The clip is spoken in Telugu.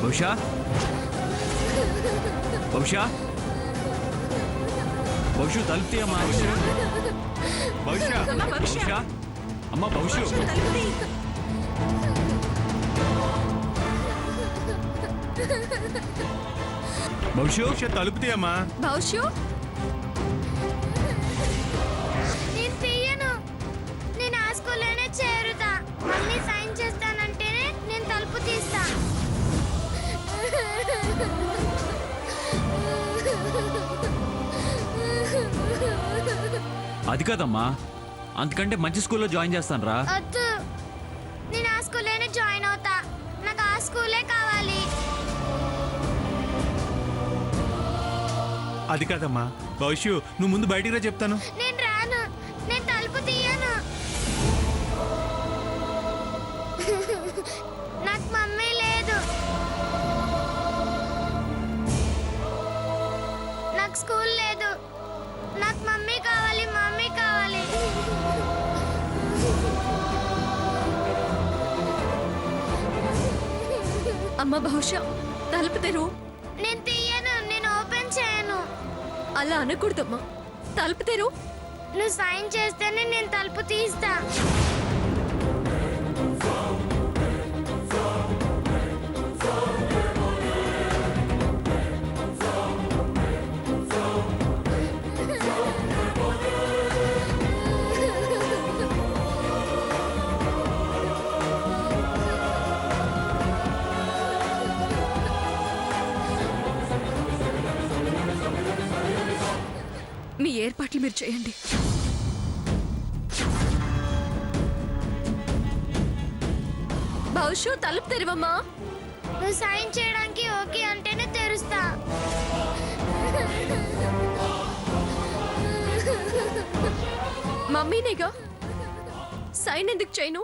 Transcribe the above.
బహుశా బహుశా బహుశు తలుపుతీ అమ్మా. బహుశా బహుశా అమ్మ బహుశు బహుశు తలుపుతీ అమ్మా. బహుశు నేను తీయను. నేను ఆ స్కూల్లోనే చేరుతా. మమ్మీ సైన్ చేస్తానంటేనే నేను తలుపు తీస్తా. అది కాదమ్మా, అంతకంటే మంచి స్కూల్లో జాయిన్ చేస్తాను రా. వద్దు, నేను ఆ స్కూల్లోనే జాయిన్ అవుతా. నాకు ఆ స్కూలే కావాలి. అది కాదమ్మా భవిష్యు, నువ్వు ముందు బయటికి రా చెప్తాను. నేను రాను. నేను తలుపు తీయను. నాకు మమ్మీ లేదు. నాకు స్కూల్ లేదు. నాకు మమ్మీ కావాలి. మమ్మీ కావాలి. అమ్మ బహుశా తలుపు తెరు. నేను తీయను. నేను ఓపెన్ చేయను. అలా అనకూడదమ్మా, తలుపు తెరు. నువ్వు సైన్ చేస్తేనే నేను తలుపు తీస్తా. మీ ఏర్పాట్లు మీరు చేయండి. బహుశా తలుపు తెరవమ్మా. నువ్వు సైన్ చేయడానికి ఓకే అంటేనే తెరుస్తా. మమ్మీనేగా, సైన్ ఎందుకు చేయను?